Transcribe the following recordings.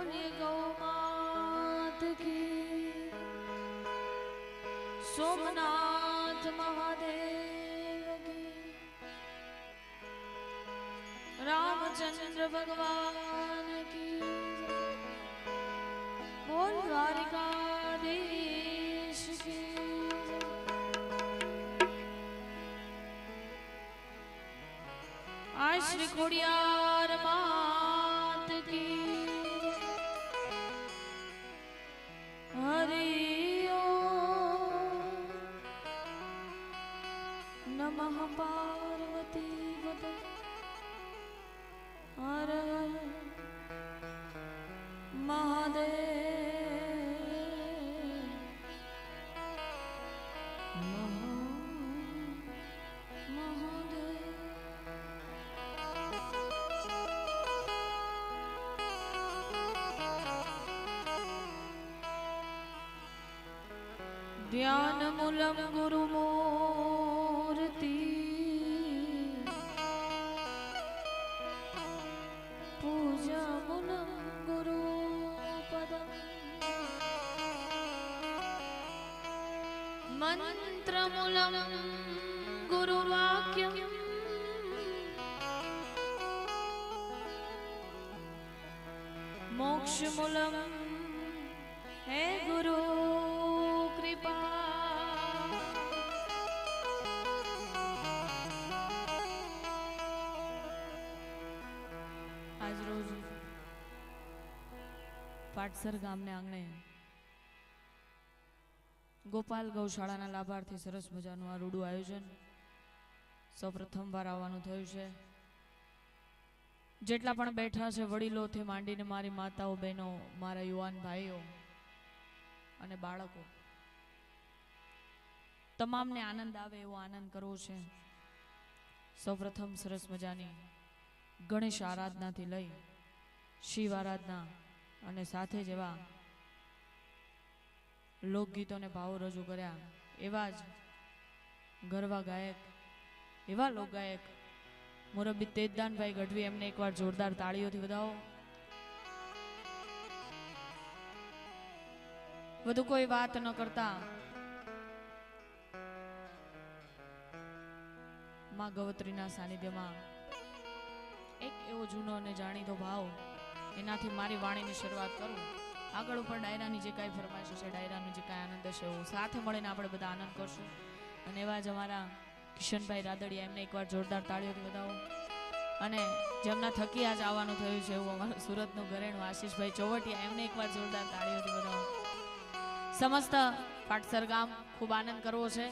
बोलिए गौ मात की, सोमनाथ महादेव की, रामचंद्र भगवान की, बोल द्वारिकाधीश की। आज श्री खोडियार मात की। हरि ओम नमः पार्वती पते हर हर महादेव महादेव। ध्यान मूलम गुरु मूर्ति, पूजा मूलम गुरु पदम, मंत्र मूलम गुरु वाक्यम, मोक्ष मूलम है गुरु कृपा। आज रोज पाटसर गामने आंगणे गोपाल गौशाळाना लाभार्थी सरस मजानुं आ रूडું आयोजन सौ प्रथम वार आववानुं थयुं छे। जेटला पण बैठा छे वडीलोथी मांडीने मारी माताओ बहनों मारा युवान भाईओ अने बाळको तमाम ने आनंद आवे एवो आनंद करवो छे। सौ प्रथम सरस मजानी गणेश आराधना थी लई शिव आराधना अने साथे ज एवा लोकगीतों ने भावो रजू कर्या एवा ज गरबा गायक एवा लोक गायक मोरबी तेजदान भाई गढ़वी एमने एक बार जोरदार ताळीओथी वधावो। वधु कोई बात न करता मां गवत्रीना सानिध्यमां एक एवो जूनो अने जाणीतो भाव एनाथी मारी वाणीनी शरूआत करूं। आगळ उपर डायरानी जे काई फरमाइश छे डायरानो जे काई आनंद छे एवो साथे मळीने आपणे बधा आनंद करशुं। अने एवा ज अमारा किशनभाई रादड़िया एमने एक बार जोरदार ताळीओथी वधावो। अने जेमना थकी आज आववानुं थयुं छे एवुं अमारुं सुरतनुं घरेणुं आशीषभाई चौवटिया एमने एक बार जोरदार ताळीओथी वधावो। समस्त पाटसर गाम खूब आनंद करवो छे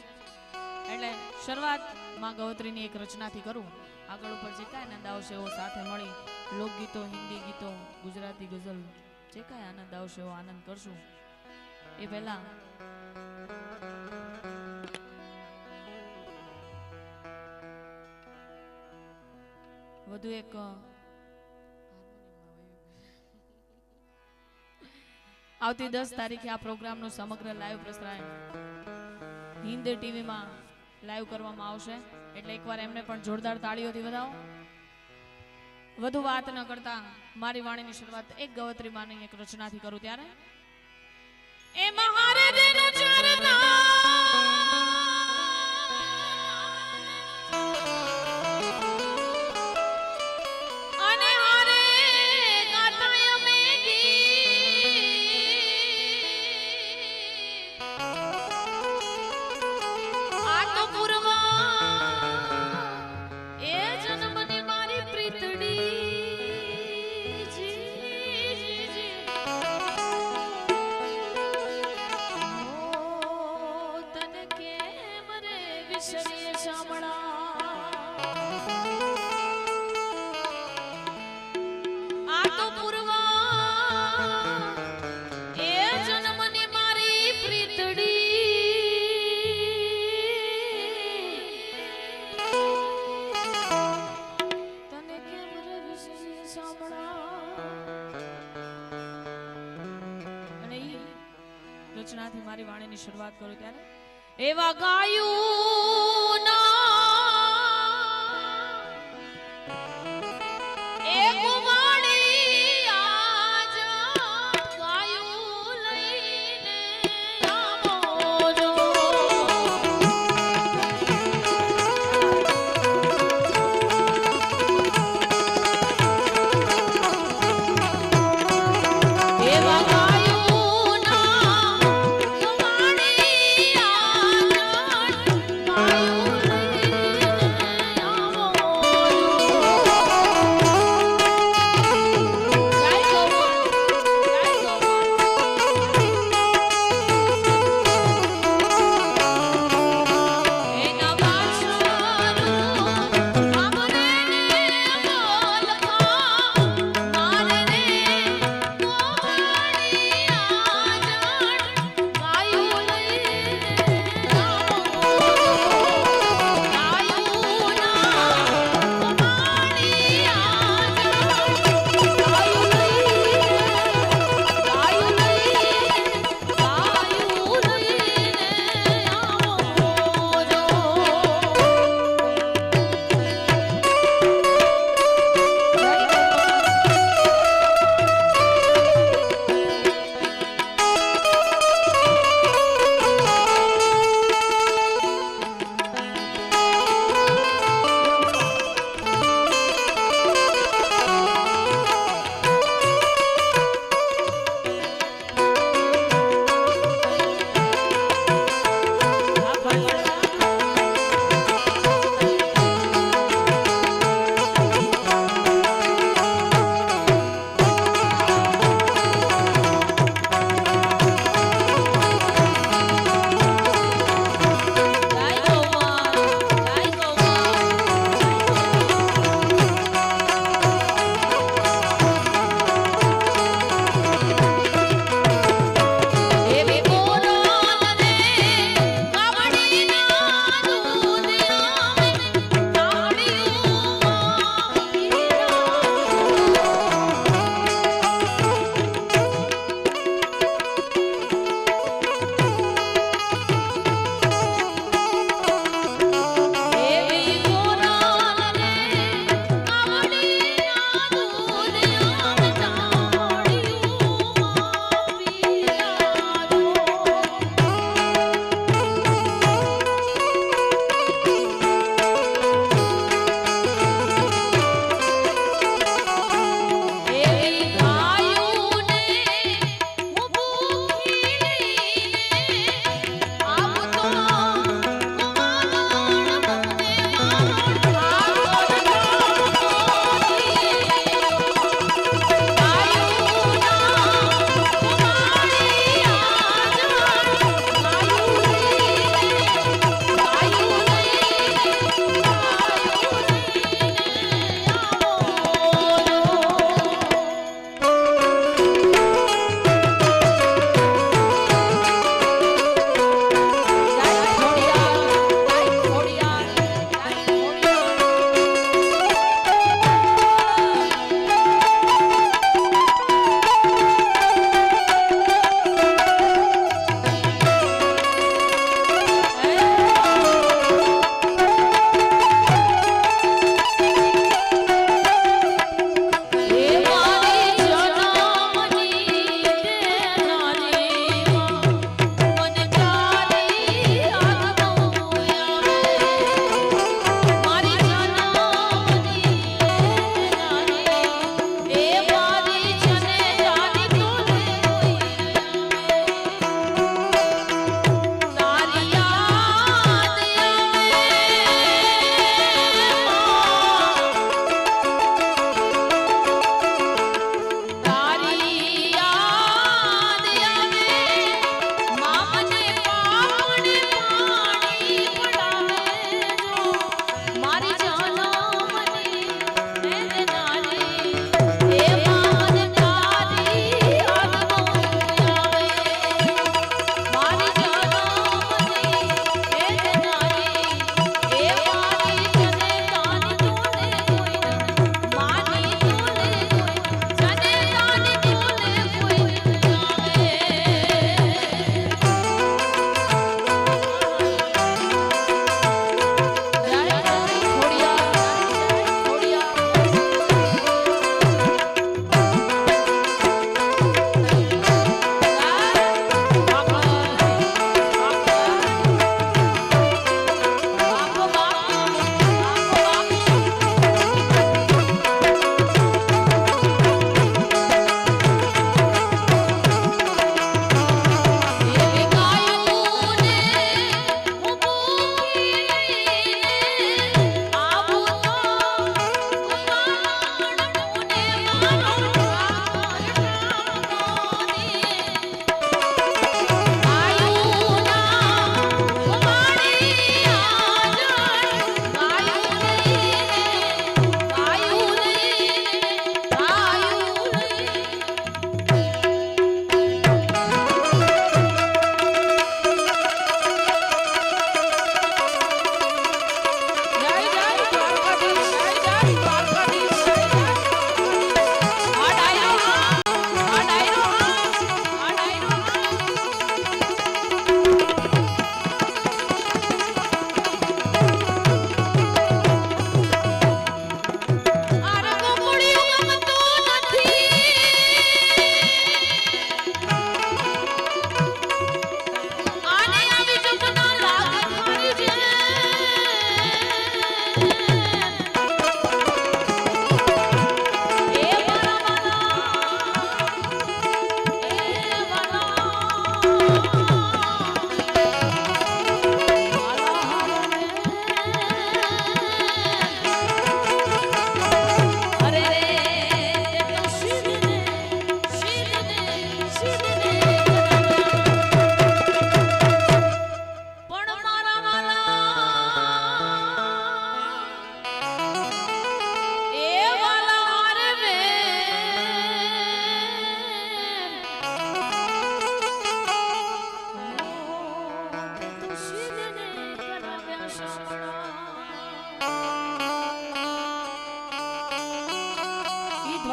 एटले शरूआत मां गवत्रीनी एक रचनाथी करूं। आगळ उपर जे काई आनंद आवशे एवो साथे मळी लोकगीतो हिंदी गीतो गुजराती गजल जे काई आनंद आवशे एवो आनंद करशुं। ए पहेला વધુ એક આવતી 10 તારીખે આ પ્રોગ્રામનું સમગ્ર લાઈવ પ્રસારણ હિન્દ ટીવીમાં લાઈવ કરવામાં આવશે એટલે એકવાર એમને પણ જોરદાર તાળીઓથી વધાવો। વધુ વાત ન કરતા મારી વાણીની શરૂઆત એક ગવત્રી માની એક રચનાથી કરું ત્યારે એ મહારે દેનો ચરતા રચનાથી મારી વાણીની શરૂઆત કરું ત્યારે એવા ગાયું ના એ કુવાડી આજ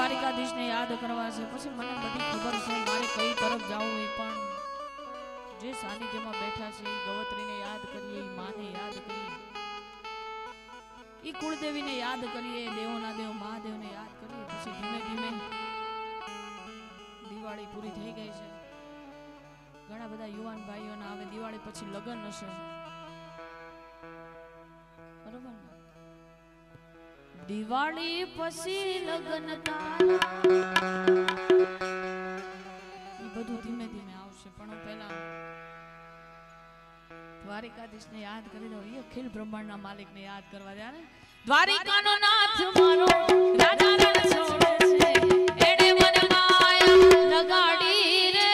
દ્વારિકાધીશને યાદ કરવા છે. પછી મને બધી ખબર છે મારે કઈ તરફ જવું એ પણ જે સાનિધ્યમાં બેઠા છે એ ગવત્રીને યાદ કરીએ, એ માને યાદ કરીએ, એ કુળદેવીને યાદ કરીએ, દેવોના દેવ મહાદેવને યાદ કરીએ. પછી ધીમે ધીમે દિવાળી પૂરી થઈ ગઈ છે. ઘણા બધા યુવાન ભાઈઓના હવે દિવાળી પછી લગ્ન હશે, બરોબર ને? દિવાળી પછી લગ્ન તારા એ બધું ધીમે ધીમે આવશે. પણ પહેલા દ્વારિકાધીશને યાદ કરી દો. એ અખિલ બ્રહ્માંડના માલિકને યાદ કરવા દે ને. દ્વારિકાનો નાથ મારો રાજા રણ છોડે છે, એણે મને માયા લગાડી રે.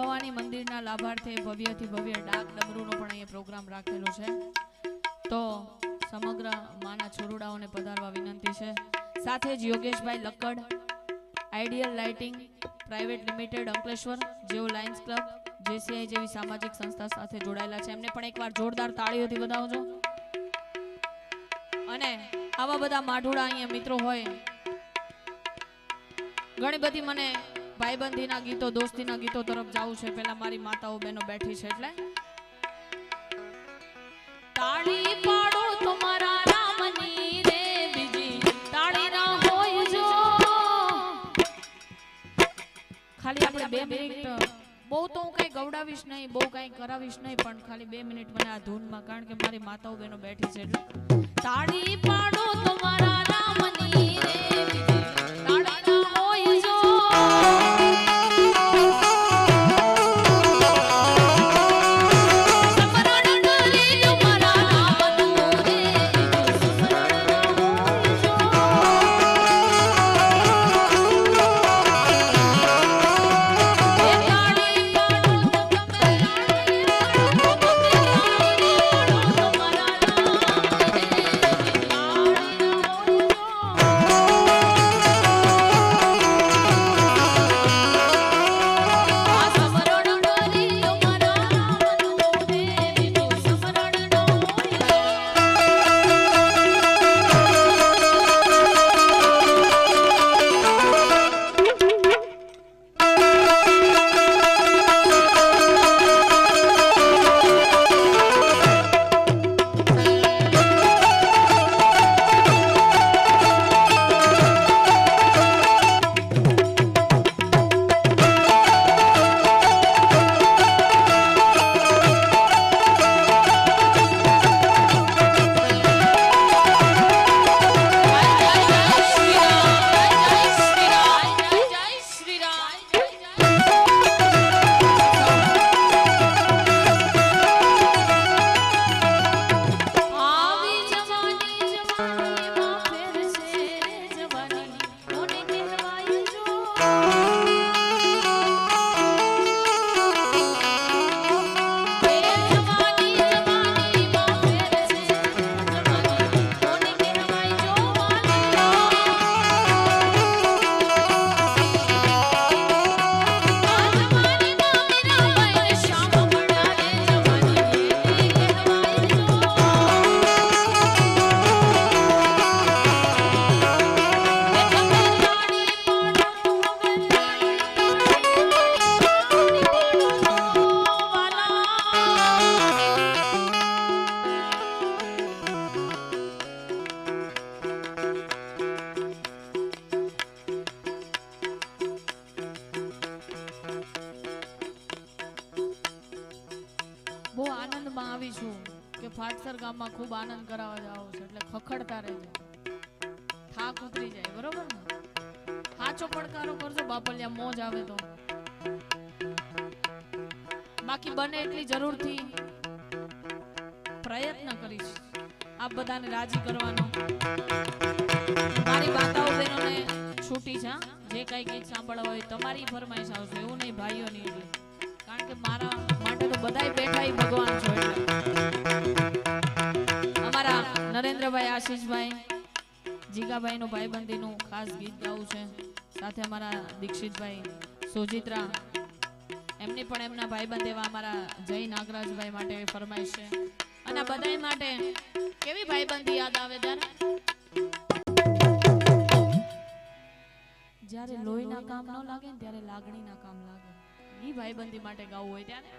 ભવાની મંદિરના લાભાર્થે ભવ્યથી ભવ્ય ડાક ડમરૂનો પણ અહીંયા પ્રોગ્રામ રાખેલો છે. તો સમગ્ર માના છોરુડાઓને પધારવા વિનંતી છે. સાથે જ Yogeshbhai Lakkad, Ideal Lighting Private Limited Ankleshwar, જેઓ લાયન્સ ક્લબ, જેસીઆઈ જેવી સામાજિક સંસ્થા સાથે જોડાયેલા છે. એમને પણ એકવાર જોરદાર તાળીઓથી વધાવજો. અને આવા બધા માઢુડા અહીંયા મિત્રો હોય, ઘણી બધી મને ભાઈબંધીના ગીતો, દોસ્તીના ગીતો તરફ જાવું છે. પેલા મારી માતાઓ બહેનો બેઠી છે એટલે તાળી પાડો તમારા રામની રે, બીજી તાળી ના હોય જો. ખાલી આપણે 2 મિનિટ, બહુ તો હું કઈ ગવડાવીશ નહીં, બહુ કઈ કરાવીશ નહીં, પણ ખાલી 2 મિનિટ મને આ ધૂનમાં, કારણ કે મારી માતાઓ બહેનો બેઠી છે એટલે તાળી પાડો તમારા રામની રે, બીજી તાળી ના હોય જો. બહુ આનંદમાં આવી છું કે ફાટસર ગામમાં ખૂબ આનંદ કરાવવા જાવ છે એટલે ખખડતા રહેજો, થાક ઉતરી જાય. બરોબર ને? સાચો પડકારો કરજો બાપલિયા, મોજ આવે તો. બાકી બને એટલી જરૂરથી પ્રયત્ન કરીશ આપ બધાને રાજી કરવાનો. મારી માતાઓ બહેનોને છૂટી છે, જે કઈ કઈ સાંભળવા હોય તમારી ફરમાઈશ આવશે, એવું નહીં ભાઈઓની. એટલે કારણ કે મારા માટે તો બધાય બેઠા ઈ ભગવાન છો. એટલે અમારા નરેન્દ્રભાઈ, આશીષભાઈ, જીગાભાઈનું ભાઈબંધીનું ખાસ ગીત ગાવું છે. સાથે અમારા દીક્ષિતભાઈ, સોજિત્રા, એમની પણ એમના ભાઈબંધ એવા અમારા જય નાગરાજભાઈ માટે ફરમાઈશ છે. અને બધાય માટે કેવી ભાઈબંધી યાદ આવે ત્યારે જ્યારે લોહીના કામ ન લાગે ને ત્યારે લાગણીના કામ લાગે. ઈ ભાઈબંધી માટે ગાવું હોય ત્યારે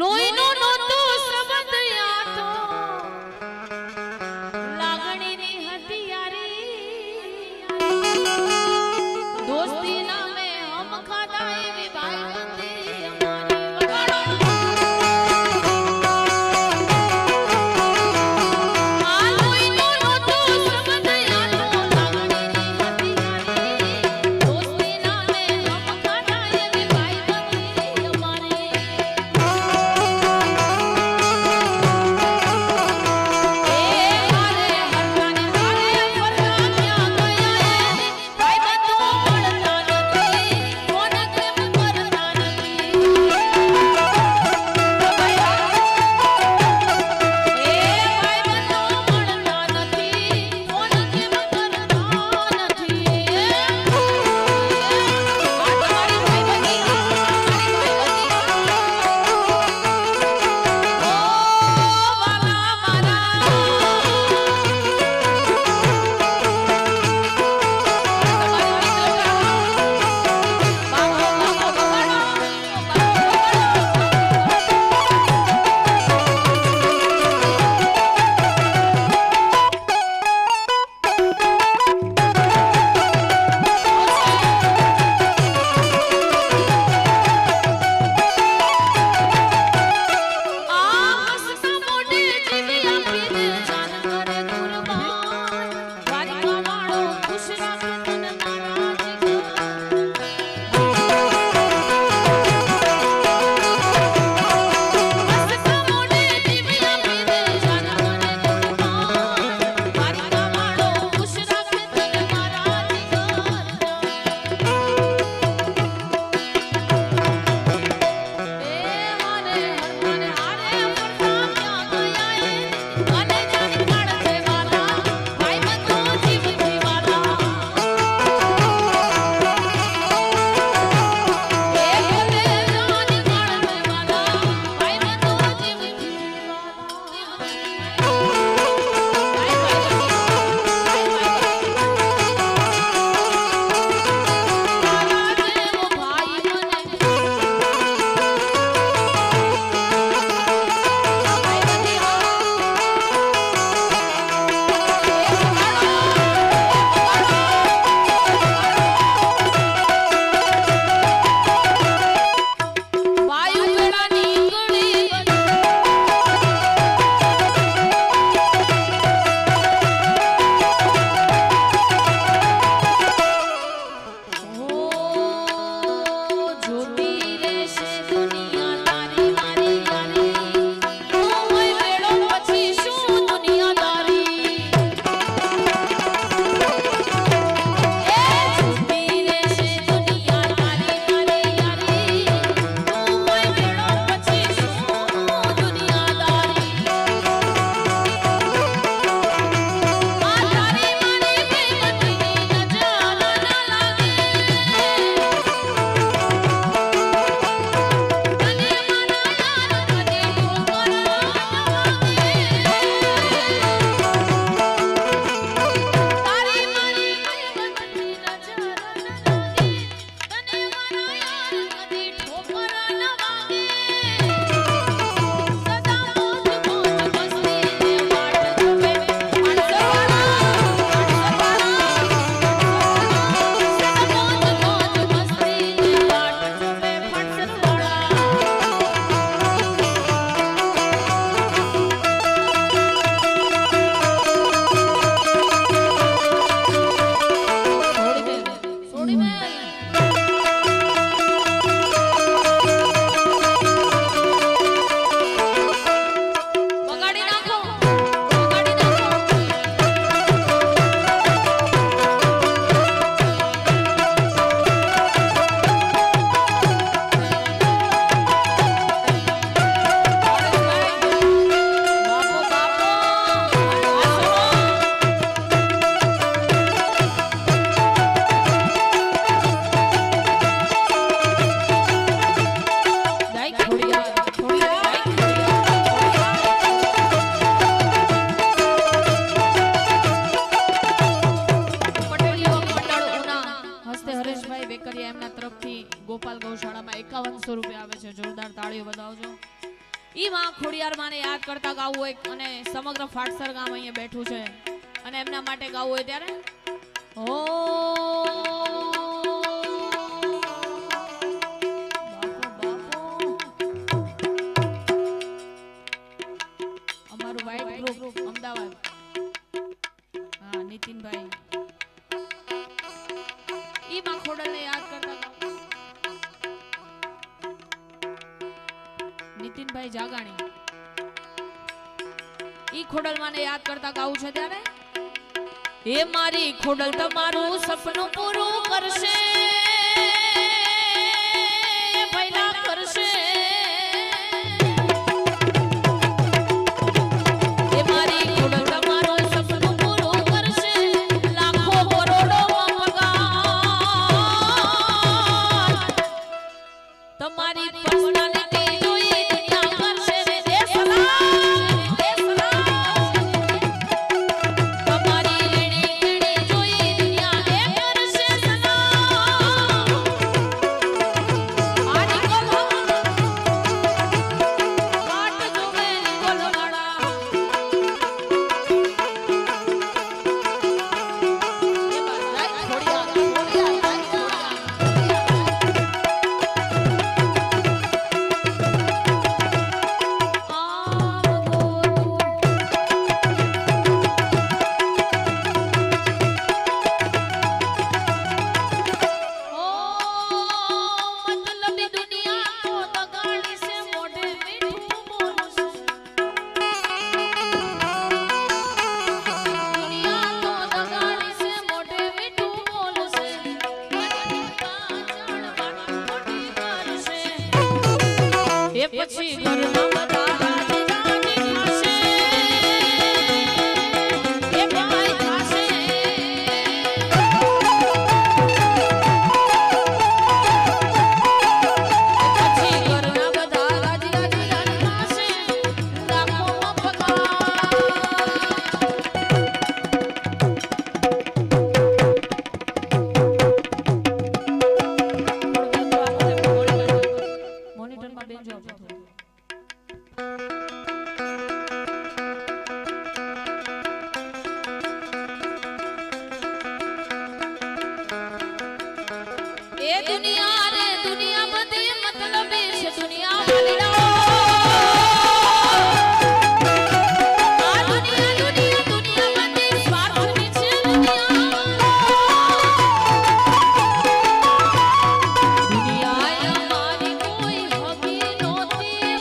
લોહીનો નહોતો સંબંધ યાતો લાગણીની હતી યારી, દોસ્તી નામે હમ ખાધા એવી ભાઈબંધી અમારી વગાડો. આ લોહીનો નહોતો સંબંધ યાતો લાગણીની હતી યારી, દોસ્તી નામે હમ ખાધા એવી ભાઈબંધી અમારી. 500 રૂપિયા આવે છે. જોરદાર તાળીઓ બજાવજો. ઈ માં ખોડિયાર માને યાદ કરતા ગાવું હોય અને સમગ્ર ફાટસર ગામ અહીંયા બેઠું છે અને એમના માટે ગાવું હોય ત્યારે ઓ અમારું વાઇટ ગ્રુપ અમદાવાદ. હા નીતિનભાઈ ઈ માં ખોડલને યાદ કરતા નીતિનભાઈ જાગાણી ઈ ખોડલ માને યાદ કરતા ગાવું છે ત્યારે એ મારી ખોડલ તમારું સપનું પૂરું કરશે પહેલા કરશે એ મારી ખોડલ તમારું સપનું પૂરું કરશે લાખો કરોડો પગાર તમારી પર્સનાલિટી જોઈ દુનિયા કરશે રે પછી ઘરના બધા રાજી થશે એ ભાઈ થશે પછી ઘરના બધા રાજી થશે લાખોમાં પગાર મોનિટરમાં બેન જાવ એ દુનિયા રે દુનિયા બધી મતલબી છે દુનિયા વાલીડા આ દુનિયા દુનિયા દુનિયા બધી સ્વાર્થની છે દુનિયા અમારી કોઈ હકી નહોતી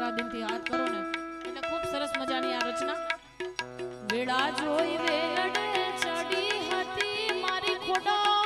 થોડા દિનથી યાદ કરો ને એટલે ખૂબ સરસ મજાની આ રચના વેળા જોઈ વેળે ચડી હતી મારી ખોડા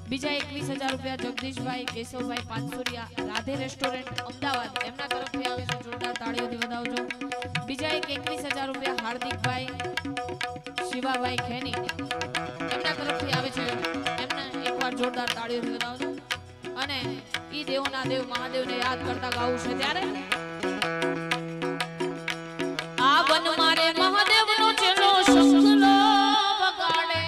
બીજા 21,000 રૂપિયા જગદીશભાઈ કેશવભાઈ પાનસુરિયા રાધે રેસ્ટોરન્ટ અમદાવાદ એમના તરફથી આવે છે જોરદાર તાળીઓથી વધાવજો બીજા 21,000 રૂપિયા હાર્દિકભાઈ શિવાભાઈ ખેની એમના તરફથી આવે છે એમને એકવાર જોરદાર તાળીઓથી વધાવજો અને ઈ દેવોના દેવ મહાદેવને યાદ કરતા ગાવું છે ત્યારે આ વન મારે મહાદેવનો ચેલો શંખલો વગાડે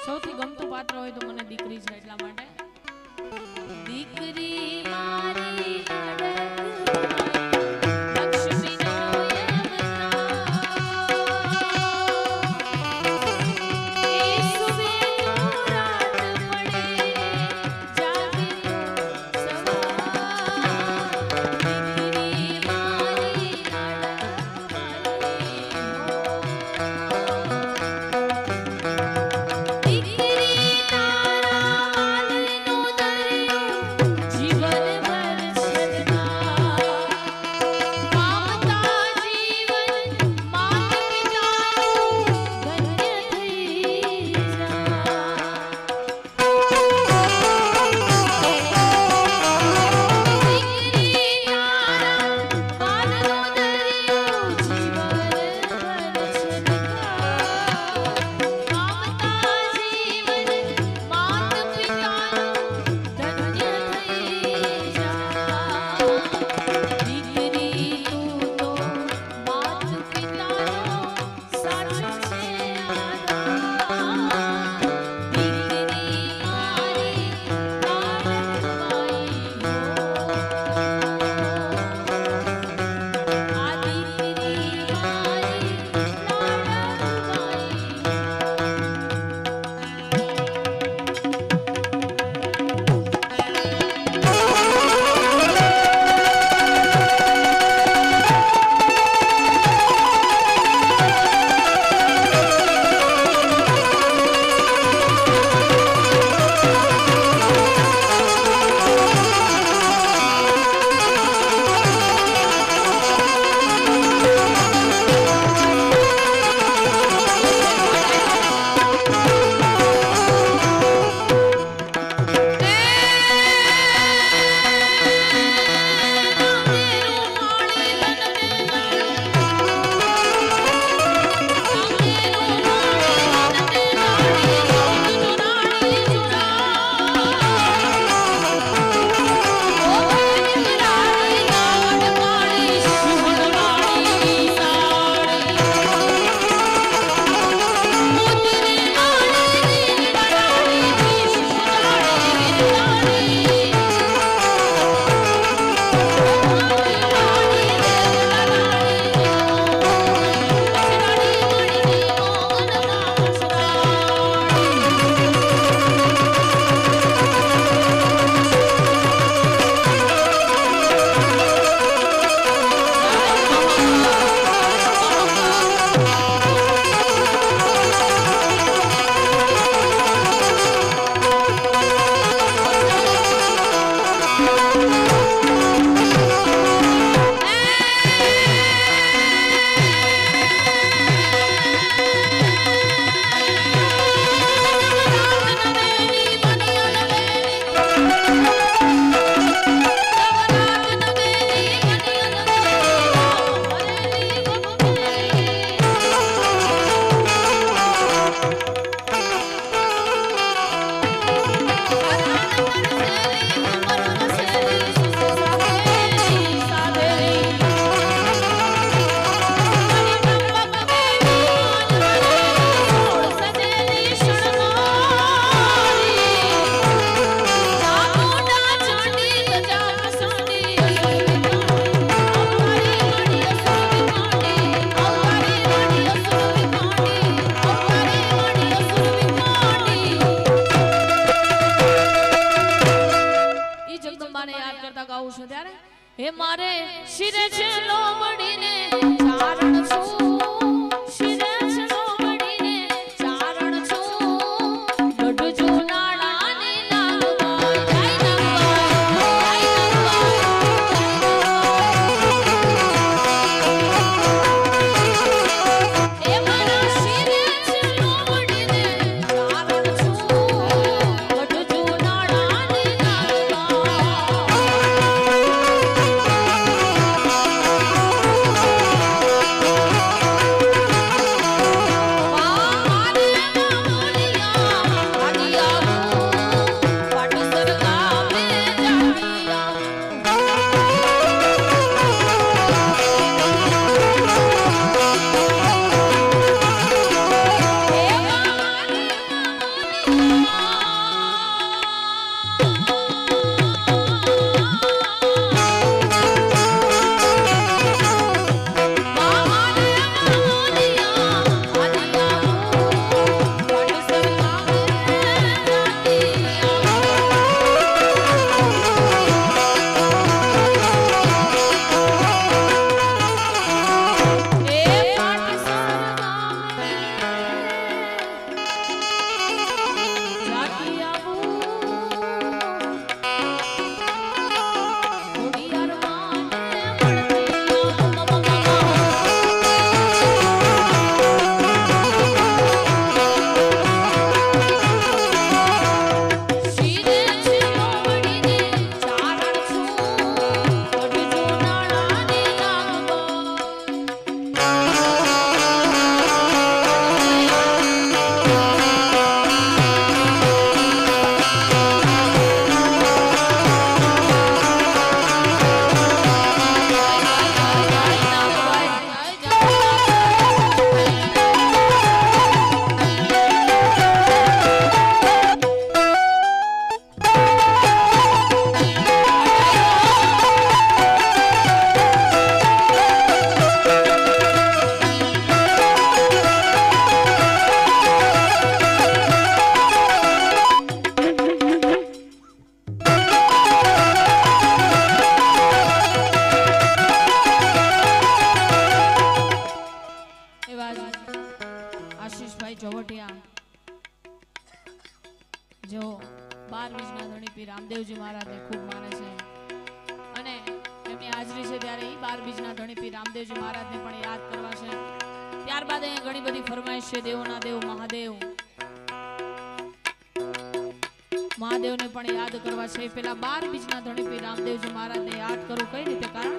સૌથી ગમતું પાત્ર હોય તો મને દીકરી છે એટલા માટે દીકરી મારી જીવન ભર સદા હે મારે શિરે છે લોબડીને ચારણ છું શિરે છે લોબડીને ચારણ છું ગઢજો નાળાની નાગબાઈ એ મારા શિરે છે લોબડીને ચારણ છું ગઢજો નાળાની આશીષભાઈ ચોવટિયા જો 12 બીજના ધણીપી રામદેવજી મહારાજને ખૂબ માને છે અને એમની હાજરી છે ત્યારે એ 12 બીજના ધણીપી રામદેવજી મહારાજને પણ યાદ કરવા છે. ત્યારબાદ અહીંયા ઘણી બધી ફરમાઈશ છે. દેવોના દેવ મહાદેવને પણ યાદ કરવા છે. પેલા 12 બીજના ધણીપી રામદેવજી મહારાજને યાદ કરું કઈ રીતે? કારણ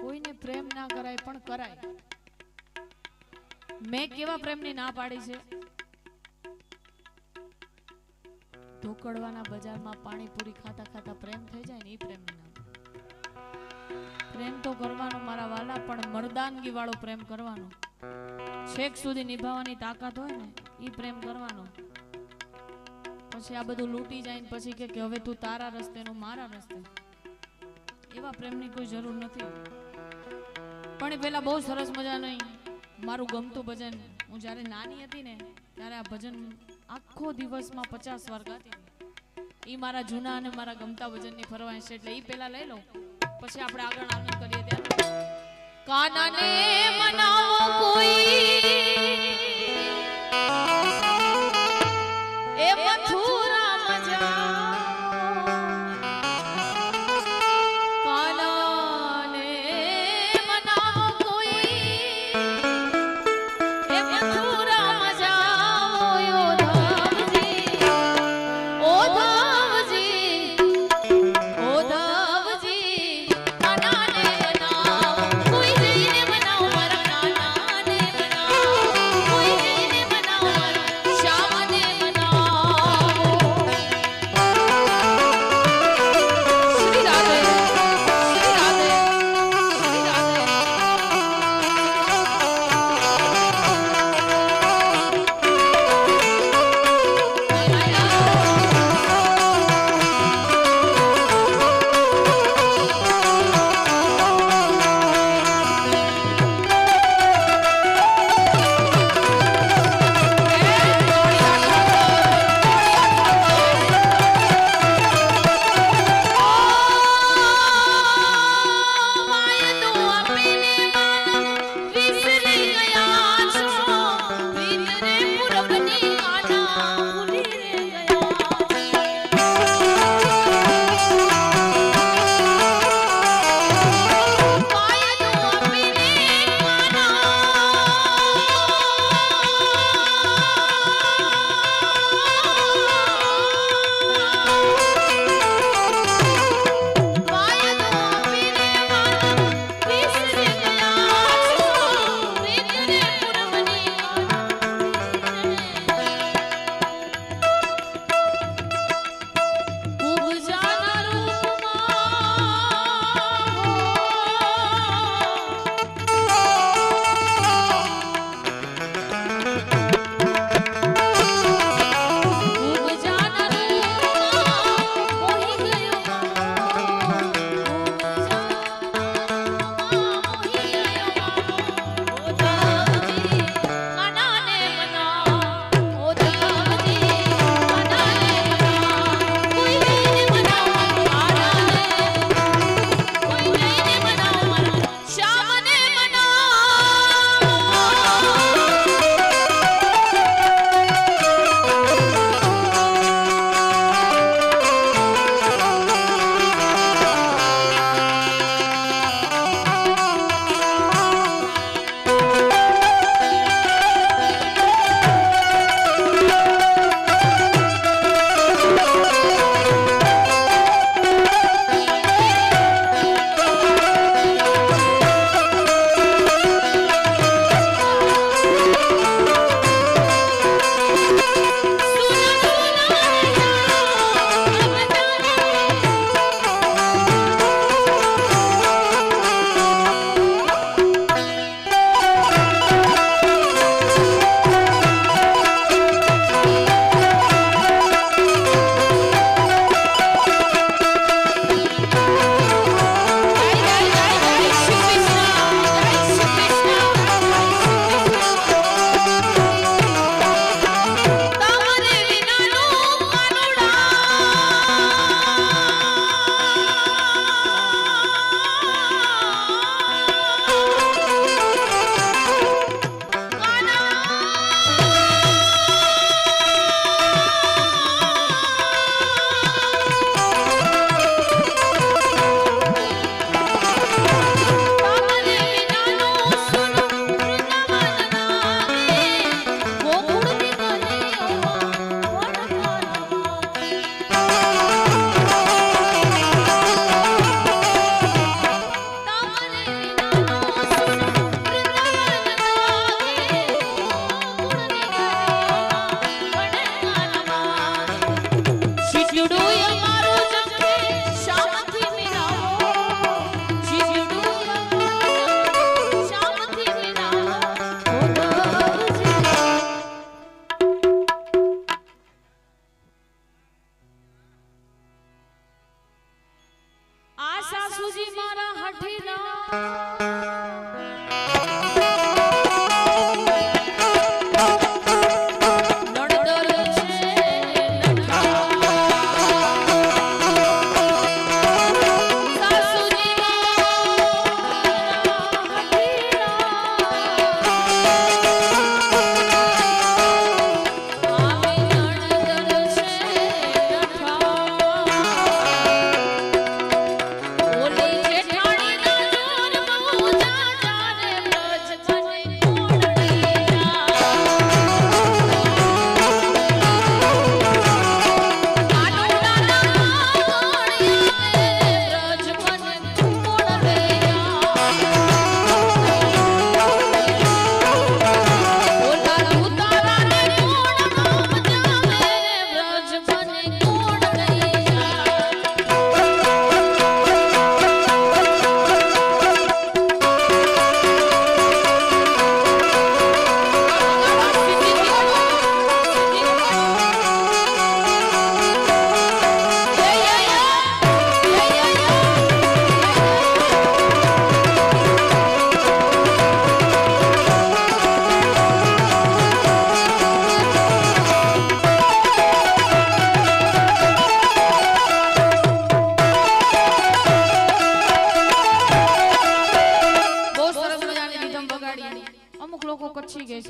કોઈને પ્રેમ ના કરાય પણ કરાય. મેં કેવા પ્રેમની ના પાડી છે? ઢોકળવાના બજારમાં પાણીપુરી ખાતા ખાતા પ્રેમ થઈ જાય ને, એ પ્રેમની ના. પ્રેમ તો કરવાનો મારા વાલા, પણ મર્દાનગી વાળો પ્રેમ કરવાનો. છેક સુધી નિભાવવાની તાકાત હોય ને, એ પ્રેમ કરવાનો. પછી આ બધું લૂંટી જાય ને પછી કે હવે તું તારા રસ્તે નું મારા રસ્તે, એવા પ્રેમની કોઈ જરૂર નથી. પણ એ પેલા બહુ સરસ મજાનું મારું ગમતું ભજન, હું જ્યારે નાની હતી ને ત્યારે આ ભજન આખો દિવસમાં 50 વાર ગાતી. એ મારા જૂના અને મારા ગમતા ભજનની ફરમાઈશ છે, એટલે એ પેલા લઈ લઉં, પછી આપણે આગળ આનંદ કરીએ. ત્યારે કાનાને મનાવો કોઈ એ મથુરામાં જાઓ, કાનાને મનાવો કોઈ એ મથુરામાં જાઓ. કોઈ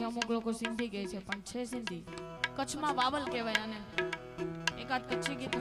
અમુક લોકો સિંધી કહે છે પણ છે સિંધી કચ્છમાં બાબલ કહેવાય આને એકાદ કચ્છી ગીત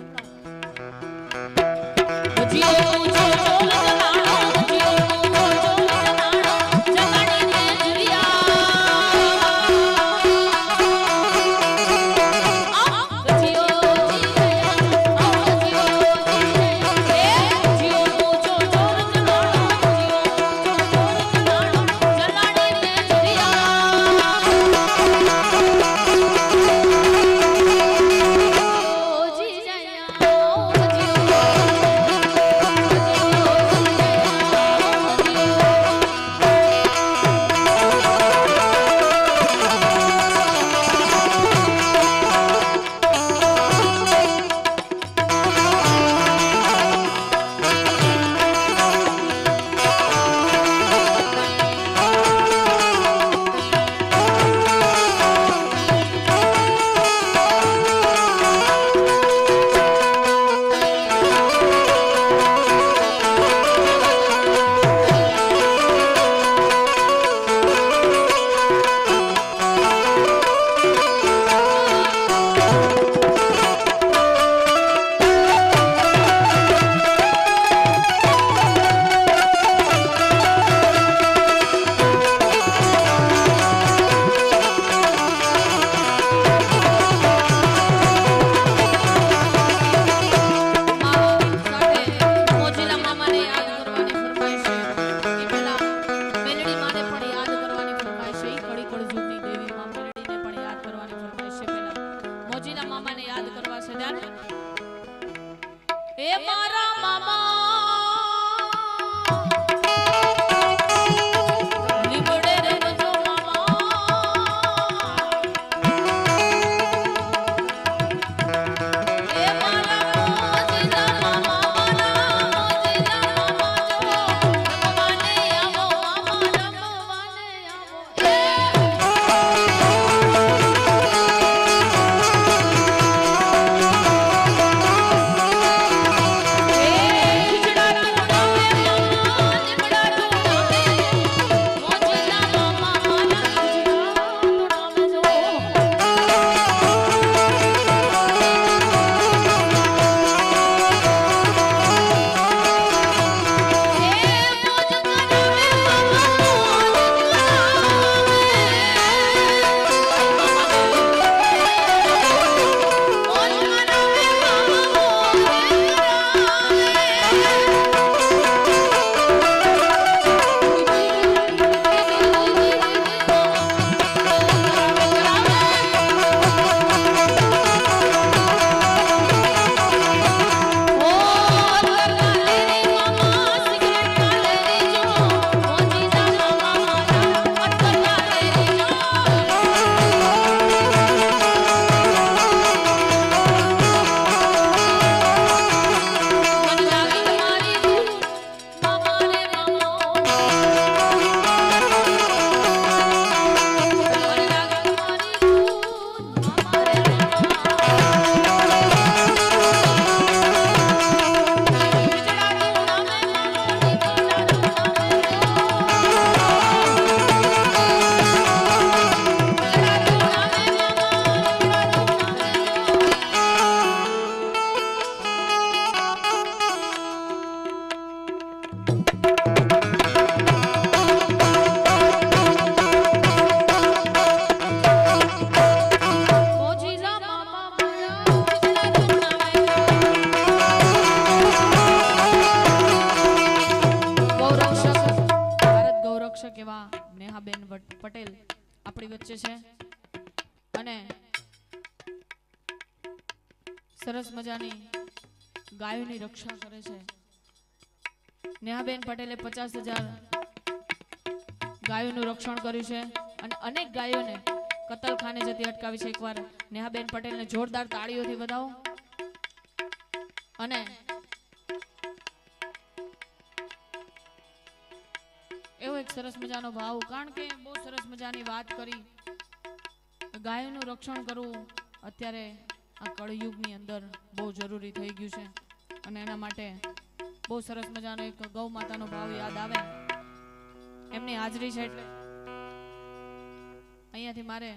રક્ષક એવા નેહાબેન પટેલ આપણી વચ્ચે છે અને સરસ મજાની ગાયોની રક્ષા કરે છે. નેહાબેન પટેલે 50,000 ગાયોનું રક્ષણ કર્યું છે અને અનેક ગાયોને કતલખાને જતી અટકાવી છે. એકવાર નેહાબેન પટેલને જોરદાર તાળીઓથી વધાવો. અને એવો એક સરસ મજાનો ભાવ, કારણ કે બહુ સરસ મજાની વાત કરી. ગાયોનું રક્ષણ કરવું અત્યારે આ કળયુગની અંદર બહુ જરૂરી થઈ ગયું છે અને એના માટે બહુ સરસ મજાનો એક ગૌ માતાનો ભાવ યાદ આવે. એમની હાજરી છે એટલે અહીંયાથી મારે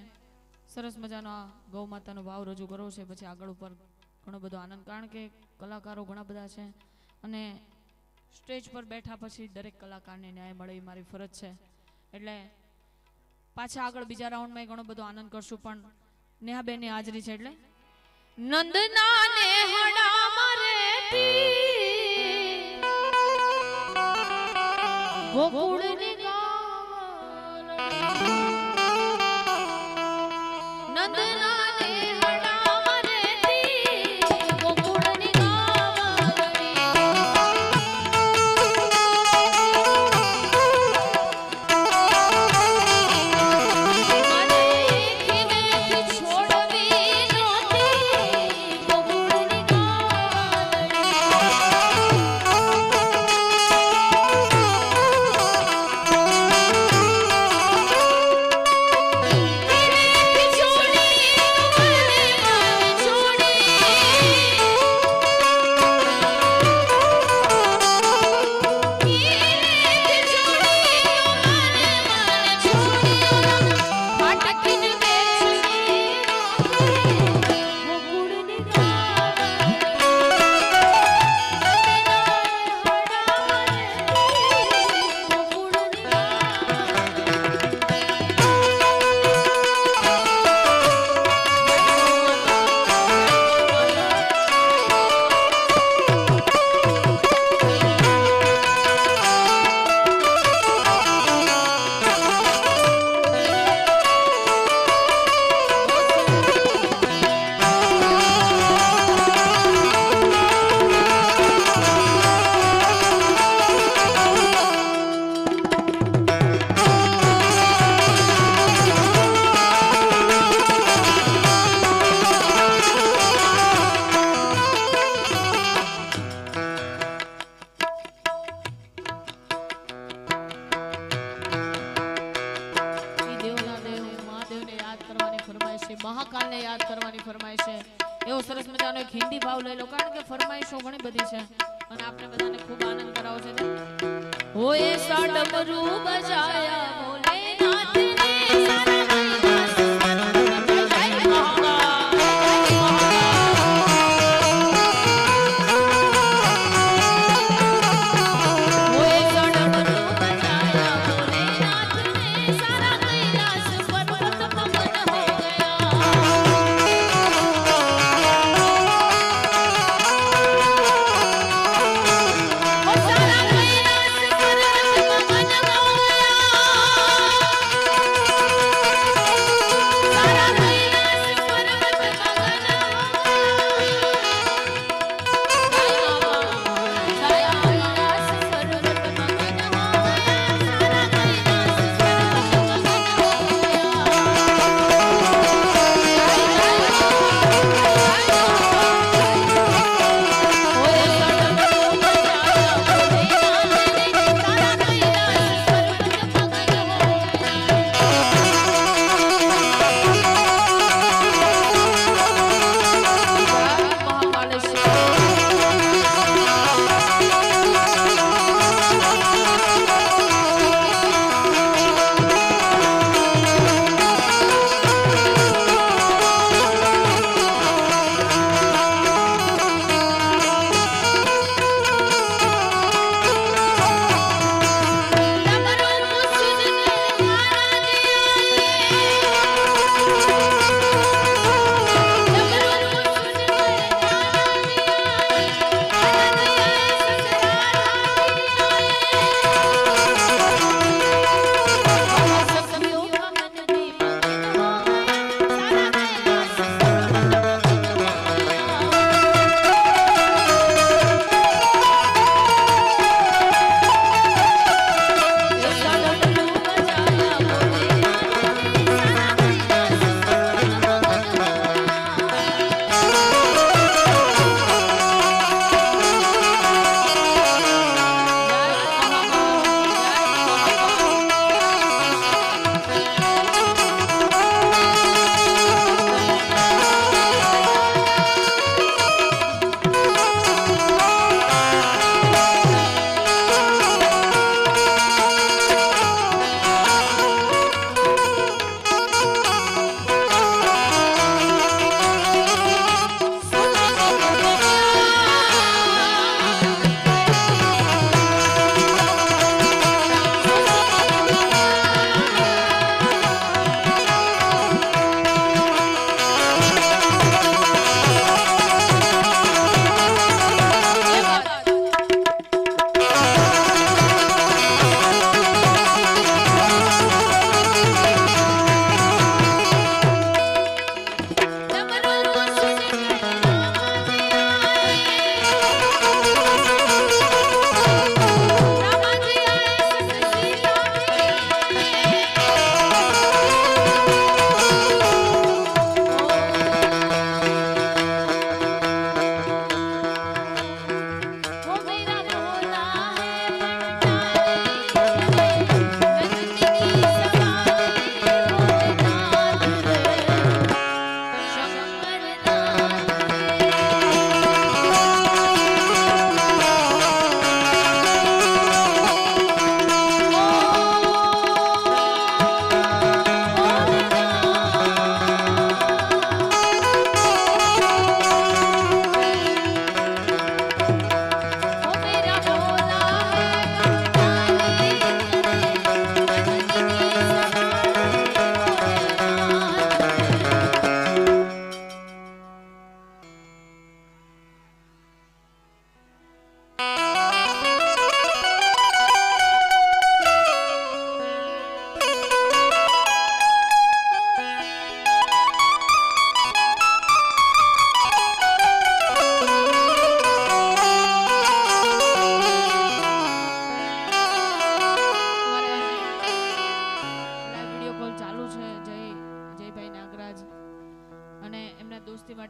સરસ મજાનો આ ગૌ માતાનો ભાવ રજૂ કરવો છે. પછી આગળ ઉપર ઘણો બધો આનંદ, કારણ કે કલાકારો ઘણા બધા છે અને સ્ટેજ પર બેઠા પછી દરેક કલાકારને ન્યાય મળે એ મારી ફરજ છે. એટલે પાછા આગળ બીજા રાઉન્ડમાં ઘણો બધો આનંદ કરશું, પણ નેહાબેનની હાજરી છે એટલે નંદના નેહડા મારેતી ગોકુળની નંદના નેહડા મારેતી ગોકુળની મહાકાલને યાદ કરવાની ફરમાઈશ છે. એવો સરસ મજાનો એક હિન્દી ભાવ લઈ લો, કારણ કે ફરમાઈશો ઘણી બધી છે અને આપણે બધાને ખૂબ આનંદ કરાવો છે. ઓએ સાડમરૂ બજાયા ભોલેનાથ ને સારા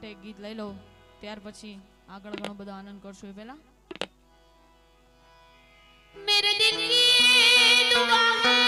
માટે એક ગીત લઈ લો, ત્યાર પછી આગળ ઘણો બધો આનંદ કરશું. એ પહેલા મેરે દિલ કી દુઆ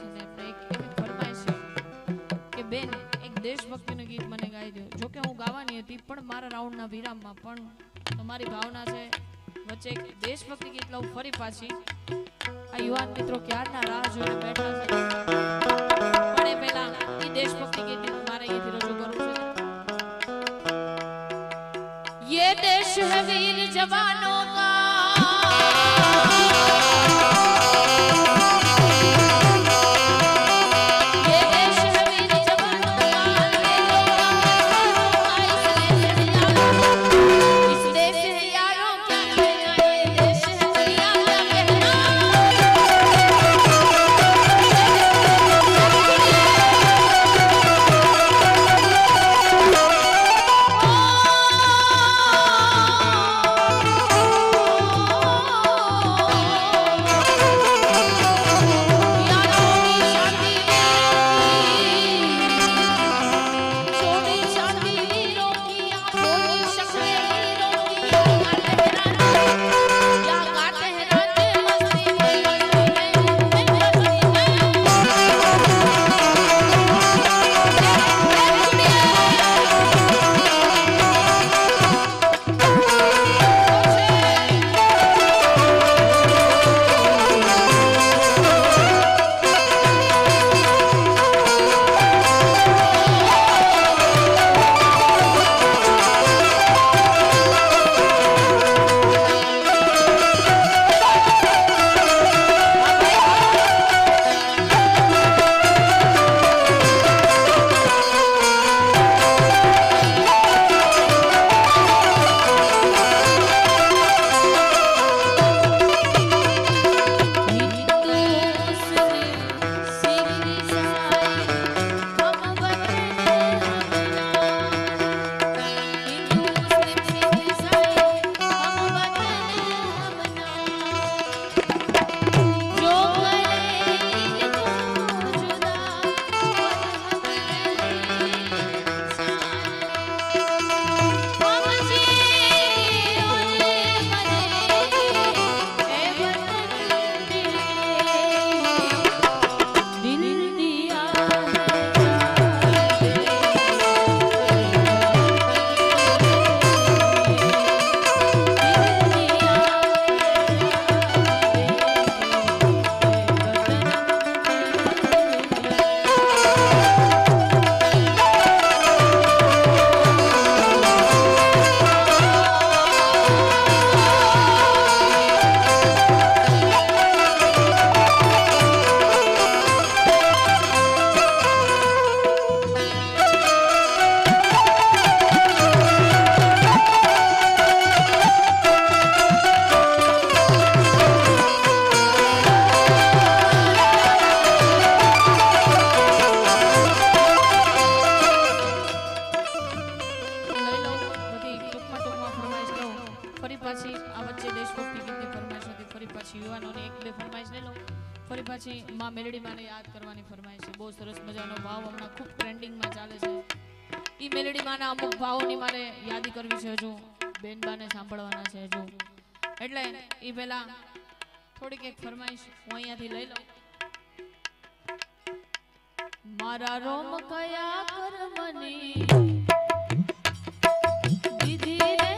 છે ને એમને એક એવી ફરમાઈશ છે કે બેન એક દેશભક્તિનું ગીત મને ગાઈ દો. જો કે હું ગાવાની હતી પણ મારા રાઉન્ડના વિરામમાં પણ તમારી ભાવના છે વચ્ચે એક દેશભક્તિ ગીત લઉં ફરી પાછી. આ યુવાન મિત્રો ક્યારના રાહ જોઈને બેઠા છે પણ એ પહેલા એ દેશભક્તિ ગીત મારે અહીંથી રજૂ કરવું છે. ये देश है वीर जवानों का ફરી પાછી માં મેલડી માને યાદ કરવાની ફરમાઈશ છે. બહુ સરસ મજાનો ભાવ હમણાં ખૂબ ટ્રેન્ડિંગમાં ચાલે છે. ઈ મેલડી માના અમુક ભાવોની મારે યાદી કરવી છે. હજુ બેનબાને સાંભળવાના છે હજુ, એટલે ઈ પહેલા થોડીક એક ફરમાઈશ હું અહીંયાથી લઈ લઉં. મારા રોમ કયા કર્મની દીધી રે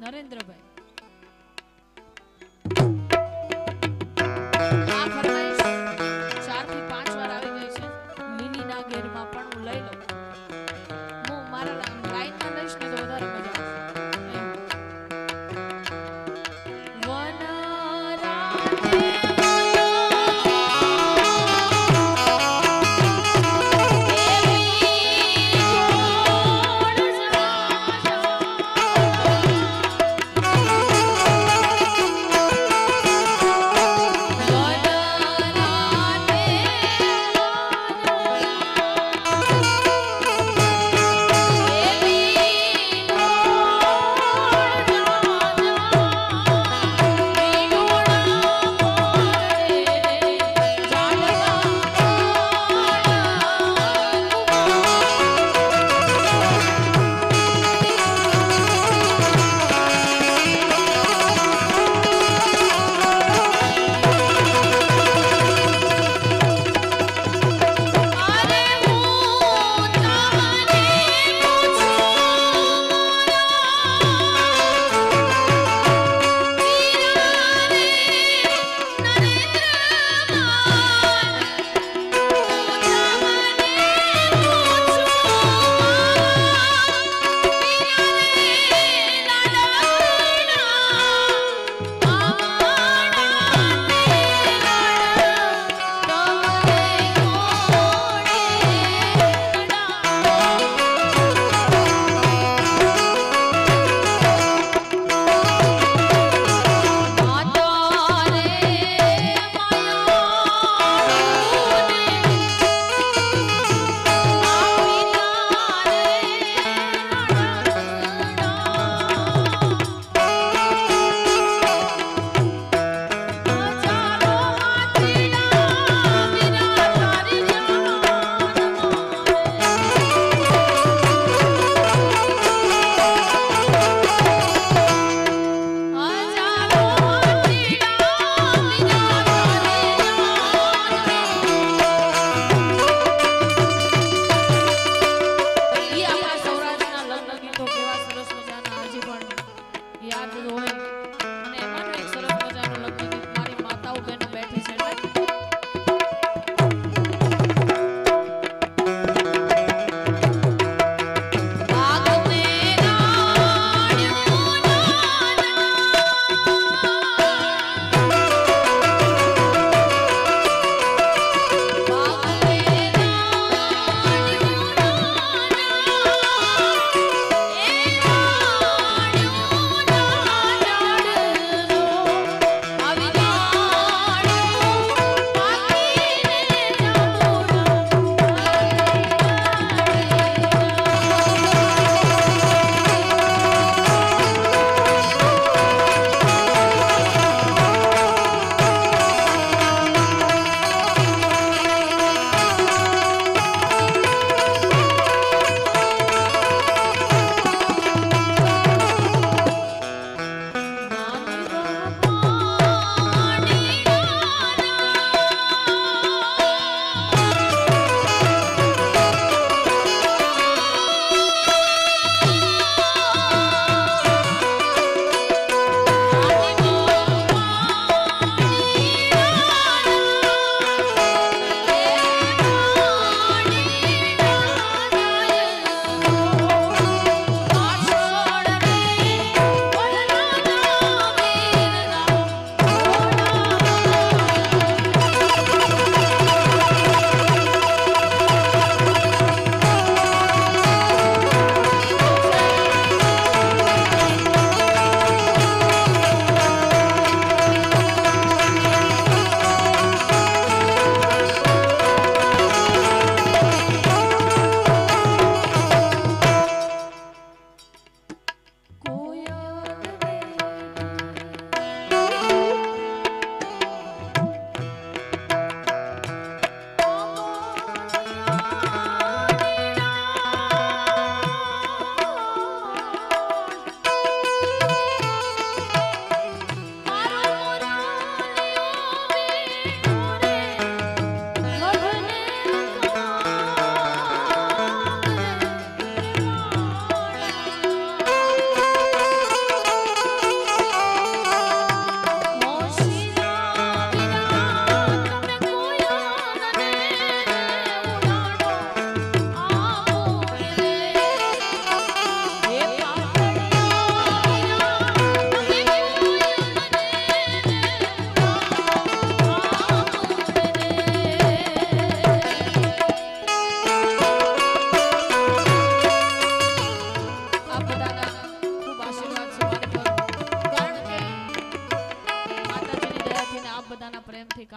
નરેન્દ્રભાઈ આ ફરમાઈશ 4 થી 5 વાર આવી ગઈ છે. લીલીના ઘેરમાં પણ હું લઈ લઉં. હું મારા લાઈનમાં લઈશ ને તો વધારે મજા આવશે.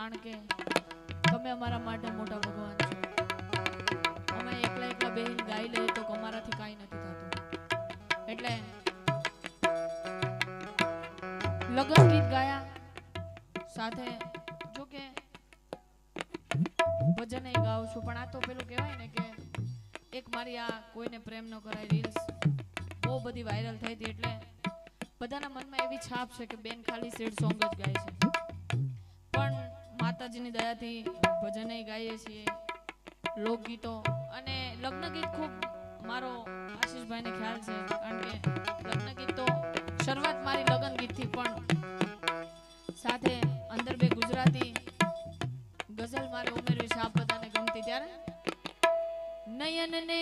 કારણ કે તમે અમારા માટે મોટા ભગવાન છો. અમે એકલા એકલા બેહીને ગાઈ લઈએ તો અમારાથી કાંઈ નથી થતું. એટલે લગ્ન ગીત ગાયા સાથે જો કે ભજન ગાઉં છું, પણ આ તો પેલું કહેવાય ને કે એક મારી આ કોઈને પ્રેમ ન કરાય રીલ્સ બહુ બધી વાયરલ થઈ હતી. એટલે બધાના મનમાં એવી છાપ છે કે બેન ખાલી સેડ સોંગ જ ગાય છે, પણ માતાજીની દયાથી ભજન ગાઈએ છીએ, લોકગીતો અને લગ્ન ગીત. ખૂબ મારો આશીષભાઈને ખ્યાલ છે, કારણ કે લગ્ન ગીત તો શરૂઆત મારી લગ્ન ગીતથી, પણ સાથે અંદર બે ગુજરાતી ગઝલ મારે ઉમેરવી છે, આપ બધાને ગમતી. ત્યારે નયન ને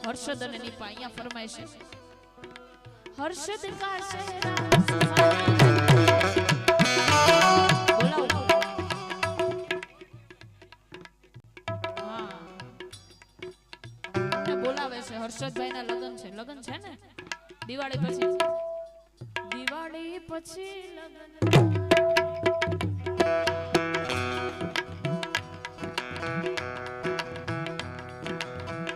હર્ષદ અને નીપા અહીંયા ફરમાય છે. હર્ષદ કા શહેરા બોલાવે છે. હર્ષદભાઈ ના લગ્ન છે ને દિવાળી પછી લગ્ન.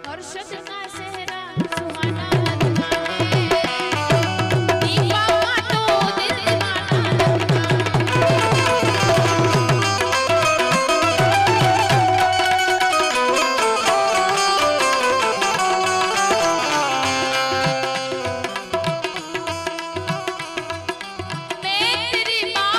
हर्षद का सेहरा सुहाना लगता है, दीपा तो दिल दीवाना लगता है। मैं तेरी माँ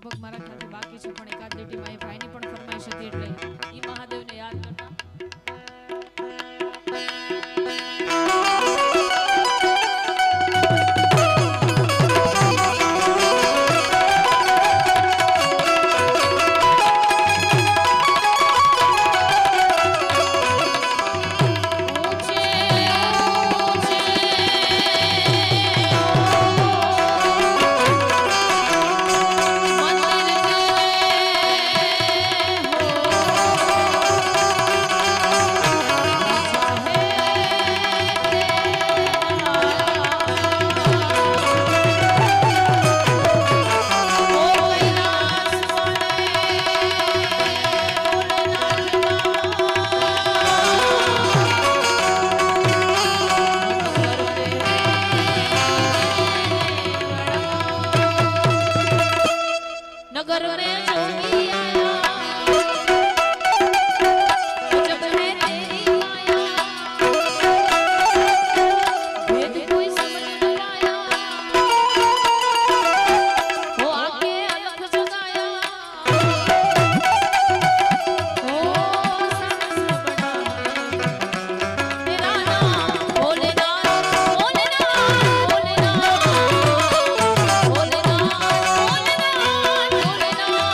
લગભગ મારા ખ્યાલથી બાકી છે પણ એકાદ લીટીમાં એ ભાઈની પણ ફરમાઈશ હતી એટલે ઈ મહાદેવને યાદ કરતા नगर में जोगी आया जब है तेरी माया भेद कोई समझ न पाया वो आके अलग जगाया ओ सहस्र बड़ा तेरा नाम भोलेनाथ भोलेनाथ भोलेनाथ भोलेनाथ भोलेनाथ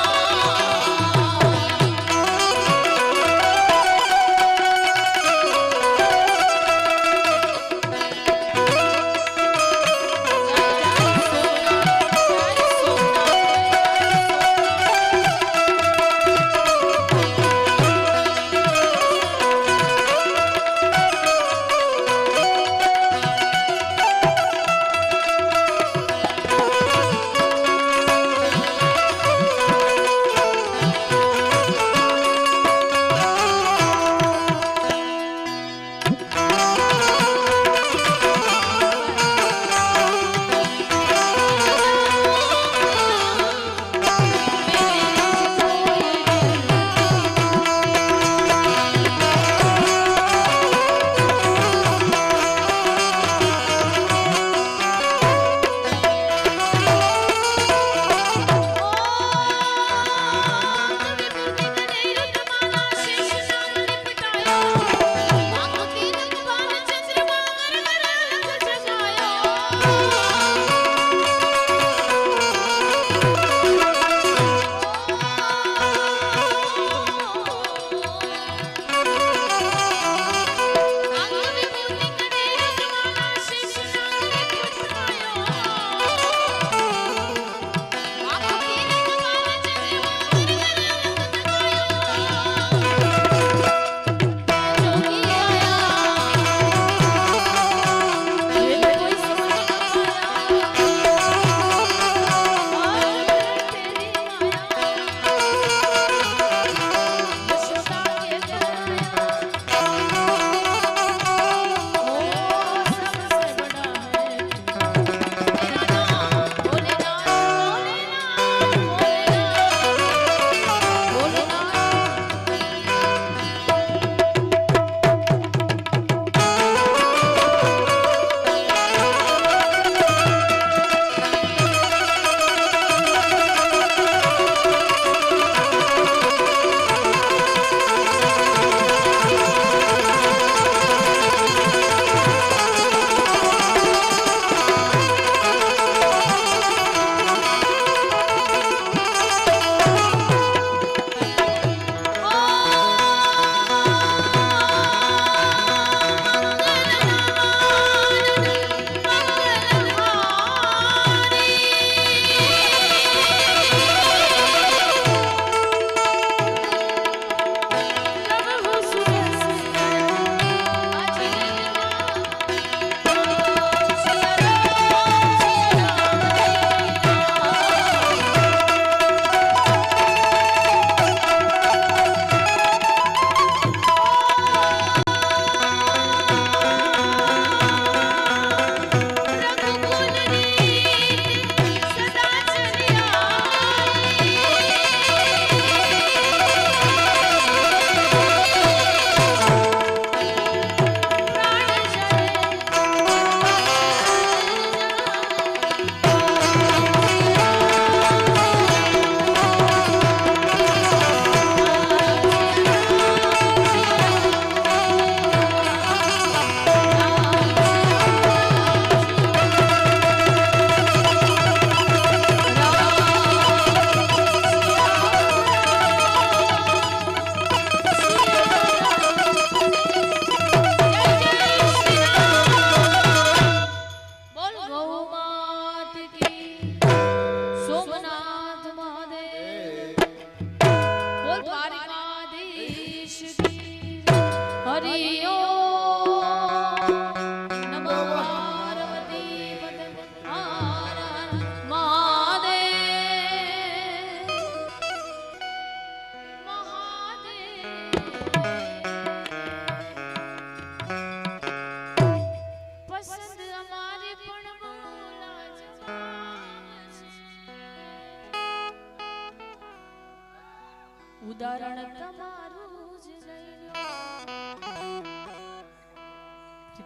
ઉદાહરણ તમારું જ લઈ લો.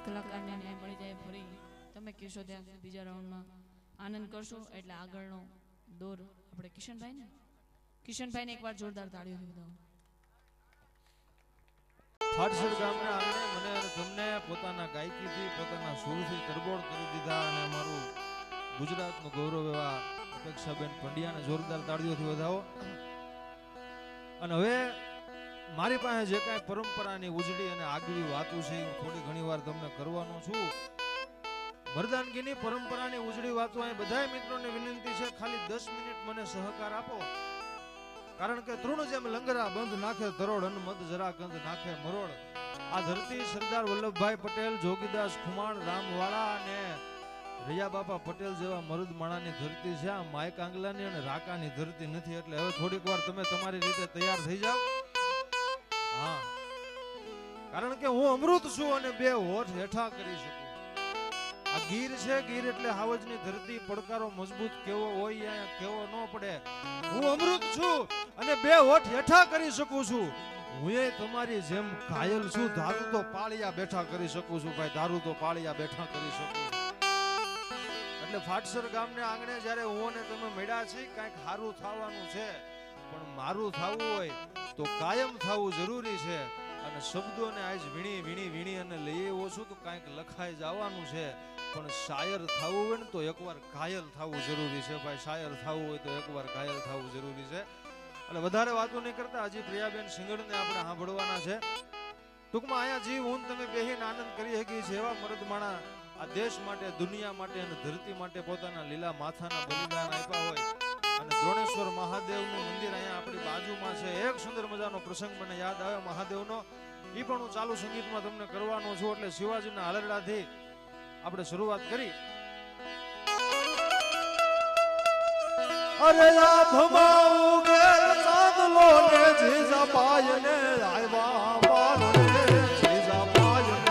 કલાકારને ન્યાય મળી જાય ફરી તમે કહેશો ત્યાં બીજા રાઉન્ડમાં આનંદ કરશો એટલે આગળનો દોર આપણે કિશનભાઈને એકવાર જોરદાર તાળીઓથી વધાવો. ફાટસર ગામના આંગણે મને અને તમને પોતાના ગાયકીથી પોતાના સુરથી તરબોળ કરી દીધા અને અમારું ગુજરાતનું ગૌરવ એવા અપેક્ષાબેન પંડ્યાને જોરદાર તાળીઓથી વધાવો. અને હવે મારી પાસે જે કાંઈ પરંપરાની ઉજળી અને આગવી વાતો છે હું થોડી ઘણી વાર તમને કરવાનો છું. મર્દાનગીની પરંપરાની ઉજળી વાતો અહીં બધા મિત્રોને વિનંતી છે ખાલી 10 મિનિટ મને સહકાર આપો. કારણ કે તૃણ જેમ લંગરા બંધ નાખે તરોડ અન મત જરા કંદ નાખે મરોડ. આ ધરતી સરદાર વલ્લભભાઈ પટેલ, જોગીદાસ ખુમાણ, રામવાળા અને રૈયા બાપા પટેલ જેવા મરુદ માણાની ધરતી છે. આ માય કાંગલાની અને રાકાની ધરતી નથી. એટલે હવે થોડીક વાર તમે તમારી રીતે તૈયાર થઈ જાઓ. હા, કારણ કે હું અમૃત છું અને 2 હોઠ હેઠા કરી શકું. આ ગીર છે, ગીર એટલે હાવજની ધરતી. પડકારો મજબૂત કેવો હોય અહીંયા કેવો ન પડે. હું અમૃત છું અને 2 હોઠ હેઠા કરી શકું છું. હું એ તમારી જેમ ઘાયલ છું. દારૂ તો પાળિયા બેઠા કરી શકું છું ભાઈ, દારૂ તો પાળિયા બેઠા કરી શકું. એટલે ફાટસર ગામને આંગણે જ્યારે હું અને તમે મળ્યા છીએ કાંઈક સારું થવાનું છે. પણ મારું થવું હોય તો કાયમ થવું જરૂરી છે. અને શબ્દોને આજ વીણી વીણી વીણી અને લઈ આવ્યો છું તો કાંઈક લખાઈ જવાનું છે. પણ શાયર થવું હોય ને તો એકવાર ઘાયલ થવું જરૂરી છે ભાઈ. શાયર થવું હોય તો એકવાર ઘાયલ થવું જરૂરી છે. એટલે વધારે વાતો નહીં કરતા હજી પ્રિયાબેન સિંગડને આપણે સાંભળવાના છે. ટૂંકમાં અહીંયા જીવ હું તમે બેહીને આનંદ કરી શકી છે એવા મરદ માણા આ દેશ માટે, દુનિયા માટે અને ધરતી માટે પોતાના લીલા માથાના બલિદાન આપ્યા હોય. અને દ્રોણેશ્વર મહાદેવનું મંદિર અહીંયા આપણી બાજુમાં છે. એક સુંદર મજાનો પ્રસંગ મને યાદ આવે મહાદેવનો. એ પણ હું ચાલુ સંગીતમાં તમને કરવાનો છું. એટલે શિવાજીના હાલરડાથી આપણે શરૂઆત કરી. અરે આ ભમાઉ ગેર ચાંદલો ને જીજા પાયને આવ્યા બાલ રે જીજા પાયને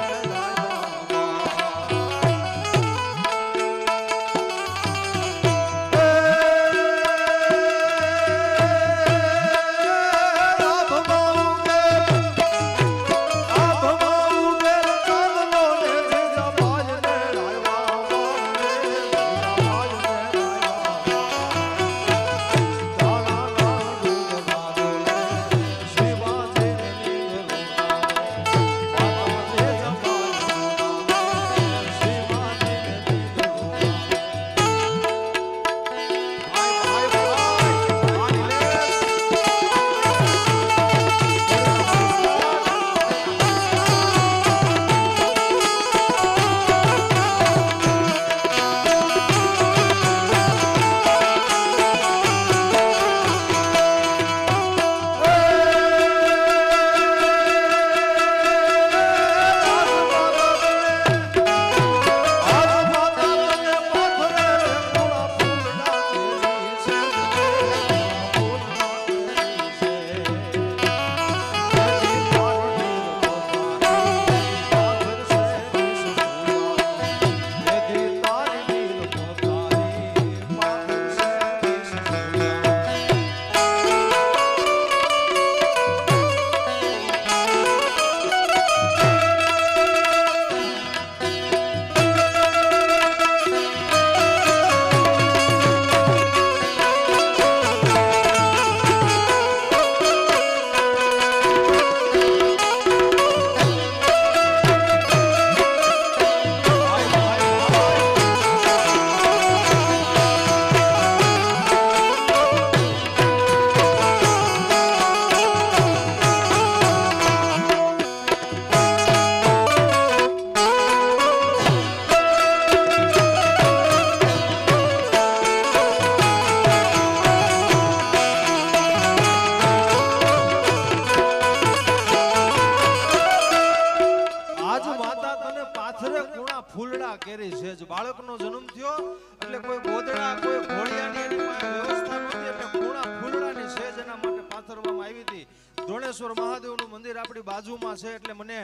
કેરી છે. જ બાળકનો જન્મ થયો એટલે કોઈ ગોદડા કોઈ ઘોડિયાની એની પાસે વ્યવસ્થા નહોતી. એટલે ખૂણા ફૂલડાની સેજ એના માટે પાથરવામાં આવી હતી. દ્રોણેશ્વર મહાદેવનું મંદિર આપણી બાજુમાં છે એટલે મને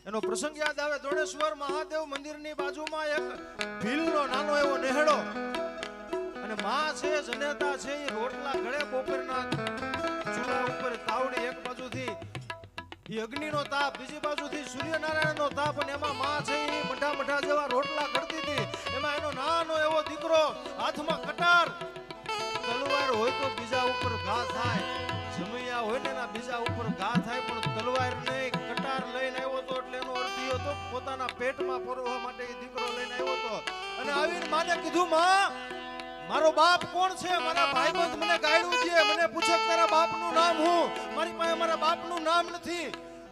એનો પ્રસંગ યાદ આવે. દ્રોણેશ્વર મહાદેવ મંદિરની બાજુમાં એક ભીલનો નાનો એવો નેહડો અને માં છે જનેતા છે એ રોટલા ગળે બપોરના ચૂલા ઉપર તાવડી એ અગ્નિનો તાપ, બીજી બાજુથી સૂર્યનારાયણનો તાપ, અને એમાં માં છે એ મઢા મઢા જેવા રોટલા ઘડતી હતી. એમાં એનો નાનો એવો દીકરો, હાથમાં કટાર, તલવાર હોય તો બીજા ઉપર ઘા થાય, જમૈયા હોય ને એના બીજા ઉપર ઘા થાય, પણ તલવાર નહીં કટાર લઈને આવ્યો તો, એટલે એનો અર્થ એ હતો પોતાના પેટમાં પરોવવા માટે એ દીકરો લઈને આવ્યો તો. અને આવીને માને કીધું, માં મારો બાપ કોણ છે? મારા ભાઈબંધ મને ગાયડું છે, મને પૂછે તારા બાપનું નામ હું? મારી પાસે મારા બાપનું નામ નથી.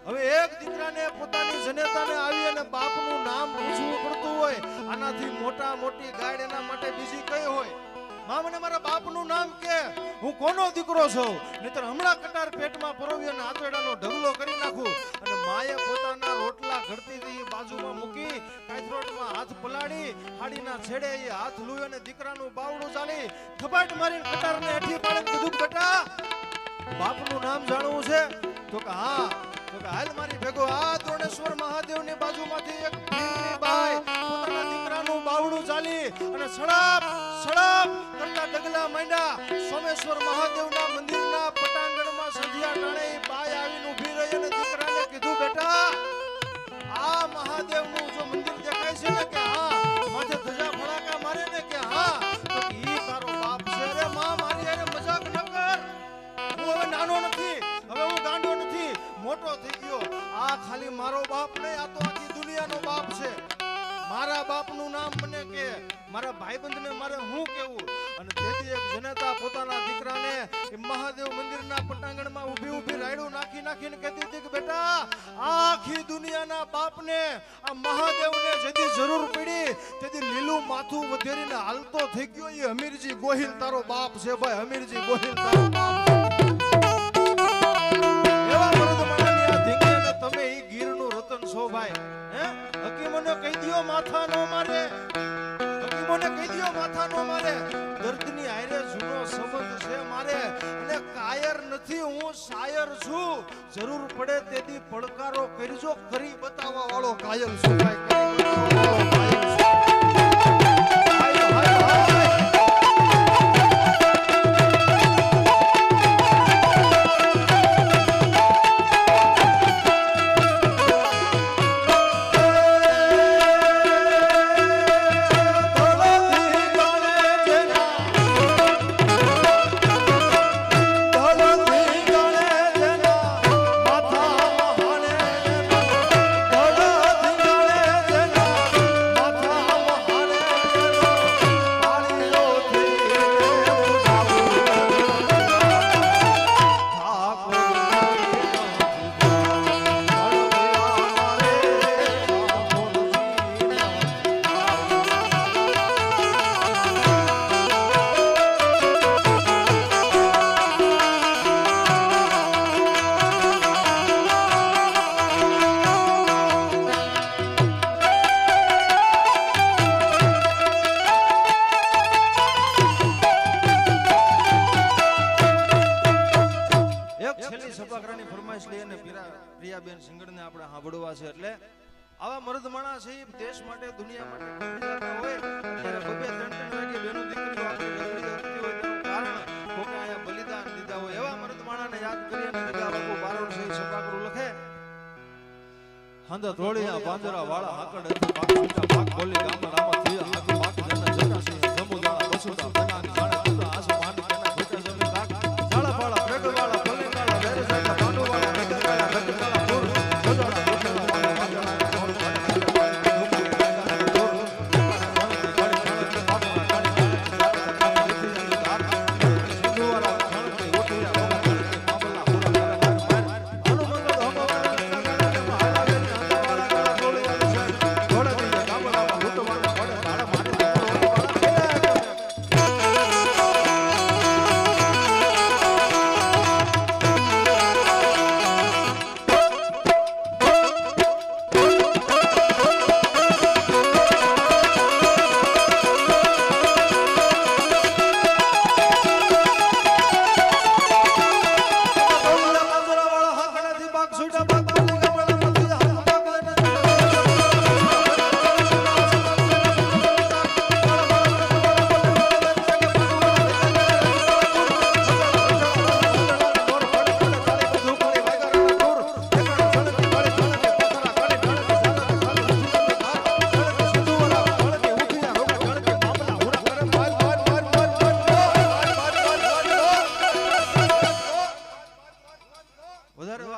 હવે એક દીકરાને પોતાની જનેતાને આવી અને બાપનું નામ પૂછવું પડતું હોય, આનાથી મોટી ગાયડ એના માટે બીજી કઈ હોય? માં મને મારા બાપનું નામ કે, હું કોનો દીકરો છું? નહીતર હમણાં કટાર પેટમાં પરોવી અને આતરડાનો ઢગલો કરી નાખું. અને માએ પોતાના રોટલા ઘડતી હતી બાજુમાં મૂકી, કાથરોટમાં હાથ પલાળી, હાડીના છેડે એ હાથ લૂઈ અને દીકરાનું બાવડું ચાલી થપાટ મારીને કટારને હેઠી પાડીને કીધું, બેટા બાપનું નામ જાણવું છે? તો કે હા. તો કે હાલ મારી ભેગો. આ દ્રોણેશ્વર મહાદેવની બાજુમાંથી એક ભીમની બાઈ પોતાના દીકરાનું બાવડું ચાલી અને સડાપ સડાપ કરતા ડગલા માંડ્યા. સોમેશ્વર મહાદેવના મંદિરના પટાંગણમાં સંધ્યા ટાણે એ બાઈ આવીને ઊભી રહી અને દીકરાને કીધું, બેટા આ મહાદેવનું જો મંદિર દેખાય છે ને? કે હા. માથે ધજા ફડાકા મારે ને? કે હા. તો ઈ તારો બાપ છે. અરે માં મારી અરે મજાક ન કર, હું હવે નાનો નથી, હવે હું ગાંડો નથી, મોટો થઈ ગયો. આ ખાલી મારો બાપ નહીં, આ તો આખી દુનિયાનો બાપ છે. મારા બાપનું નામ મને કે, મારા ભાઈબંધને મારે હું કેવું? અને તેથી એક જનેતા પોતાના દીકરાને એ મહાદેવ મંદિરના પટાંગણમાં ઊભી રાયડું નાખીને કહેતી હતી કે બેટા આખી દુનિયાના બાપને આ મહાદેવને જેથી જરૂર પડી તેથી લીલું માથું વધેરીને હાલતો થઈ ગયો એ હમીરજી ગોહિલ તારો બાપ છે. ભાઈ હમીરજી ગોહિલ તારો બાપ છે. એવા મરદમાણાની આ ધીંગીને તમે ઈ ગીરનું રતન છો ભાઈ. હે હકીમોને કહી દિયો માથા નો મારે, હકીમોને કહી દિયો માથા નો મારે. દર્દની હારે જૂનો સંબંધ છે મારે, અને કાયર નથી, હું શાયર છું. જરૂર પડે તેથી પડકારો કરજો, કરી બતાવવા વાળો કાયલ છું ભાઈ, કરી બતાવવા વાળો કાયલ છું. હાય હાય હાય. પ્રિયાબેન સિંગરને આપણે સાંભળવા છે. એટલે આવા મર્દમાણા છે એ દેશ માટે દુનિયા માટે જતા હોય ત્યારે બબે 3-3 વાગે બેનો દીકરીઓ આપણી લગડી જતી હોય તેનું કારણ કોકે આયા બલિદાન દીધા હોય. એવા મર્દમાણાને યાદ કરી અને દીધા બાપુ બારોડ છે સપાકરું લખે, હંદ ધોળીના પાંજરા વાળા હાકડ હતી પાક છૂટા પાક બોલી ગામડામાં થયા હાકુ પાક જના જના છે જમુદાણા બસુડા બનાની જાણે કુડા આસુ પાણી કેના ભૂકા જમી કાક જાળા પાળા પ્રેગવાળા પલ્લીવાળા વેરસાઈના પાંડુવાળા નગરવાળા નગરવાળા પૂર જોડાણા જોડાણા વાળા વાળા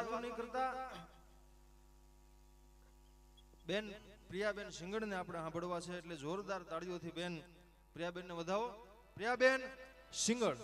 વાતો નહીં કરતા બેન પ્રિયાબેન સિંગડને આપણે સાંભળવા છે એટલે જોરદાર તાળીઓથી બેન પ્રિયાબેનને વધાવો. પ્રિયાબેન સિંગડ